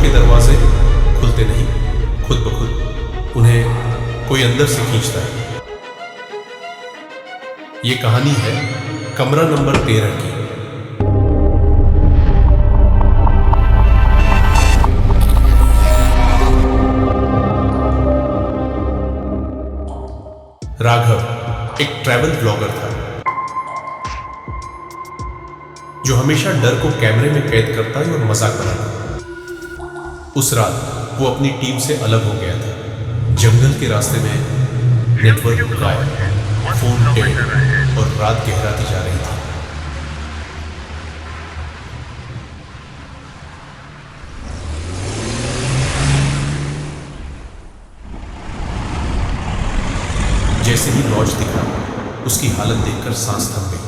के दरवाजे खुलते नहीं, खुद ब खुद उन्हें कोई अंदर से खींचता है। ये कहानी है कमरा नंबर 13 की। राघव एक ट्रैवल ब्लॉगर था जो हमेशा डर को कैमरे में कैद करता है और मजाक बनाता। उस रात वो अपनी टीम से अलग हो गया था। जंगल के रास्ते में नेटवर्क गायब, फोन डेड और रात गहराती जा रही थी। जैसे ही लॉज दिखा, उसकी हालत देखकर सांस थम गई।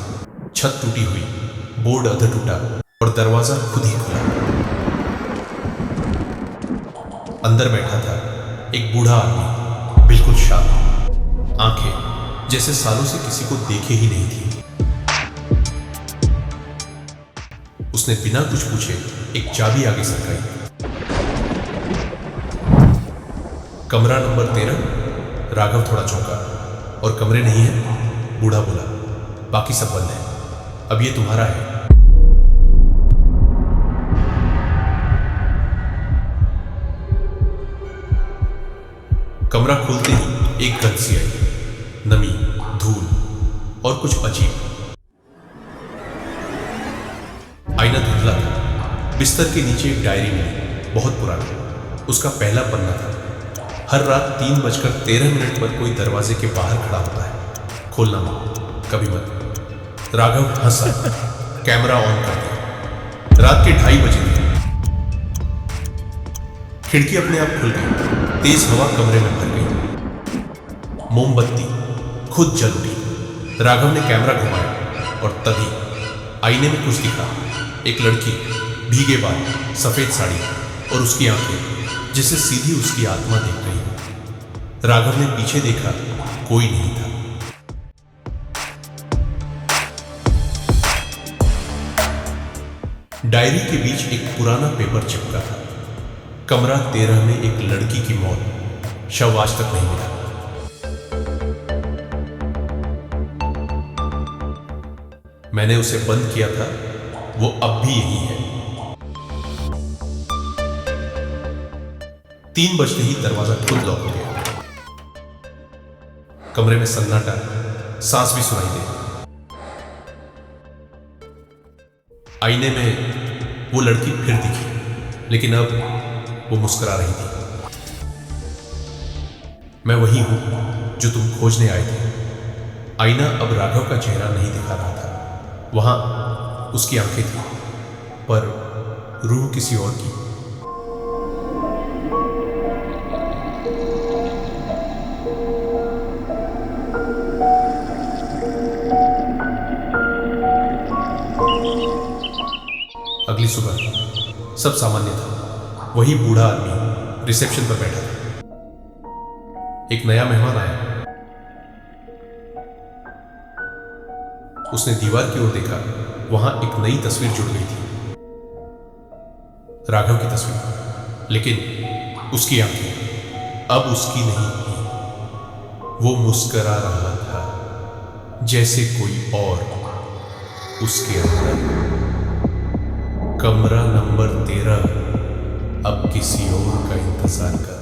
छत टूटी हुई, बोर्ड अध टूटा और दरवाजा खुद ही खुला। अंदर बैठा था एक बूढ़ा आदमी, बिल्कुल शांत, आंखें जैसे सालों से किसी को देखे ही नहीं थी। उसने बिना कुछ पूछे एक चाबी आगे सरकाई। कमरा नंबर 13। राघव थोड़ा चौंका। और कमरे नहीं है? बूढ़ा बोला, बाकी सब बंद है, अब ये तुम्हारा है। कमरा खुलते ही एक गंध सी आई, नमी, धूल और कुछ अजीब। आईना धुंधला था। बिस्तर के नीचे एक डायरी मिली, बहुत पुरानी। उसका पहला पन्ना था। हर रात 3:13 पर कोई दरवाजे के बाहर खड़ा होता है, खोलना मत, कभी मत। राघव हंसा, कैमरा ऑन कर दिया। रात के 2:30 बजे थे। खिड़की अपने आप खुल गई। तेज हवा कमरे में भर गई। मोमबत्ती खुद जल उठी। राघव ने कैमरा घुमाया और तभी आईने में कुछ दिखा। एक लड़की, भीगे बाल, सफेद साड़ी और उसकी आंखें जिसे सीधी उसकी आत्मा देख रही हो। राघव ने पीछे देखा, कोई नहीं था। डायरी के बीच एक पुराना पेपर चिपका था। कमरा 13 में एक लड़की की मौत, शव आज तक नहीं मिला। मैंने उसे बंद किया था, वो अब भी यही है। 3 बजते ही दरवाजा खुद लॉक हो गया। कमरे में सन्नाटा, सांस भी सुनाई दे। आईने में वो लड़की फिर दिखी, लेकिन अब वो मुस्कुरा रही थी। मैं वही हूं जो तुम खोजने आए थे। आईना अब राघव का चेहरा नहीं दिखा रहा था। वहां उसकी आंखें थी, पर रूह किसी और की। अगली सुबह सब सामान्य था। वही बूढ़ा आदमी रिसेप्शन पर बैठा था। एक नया मेहमान आया। उसने दीवार की ओर देखा। वहां एक नई तस्वीर जुड़ गई थी, राघव की तस्वीर, लेकिन उसकी आंखें अब उसकी नहीं थी। वो मुस्कुरा रहा था जैसे कोई और उसके अंदर। कमरा नंबर 13 अब किसी और का इंतजार कर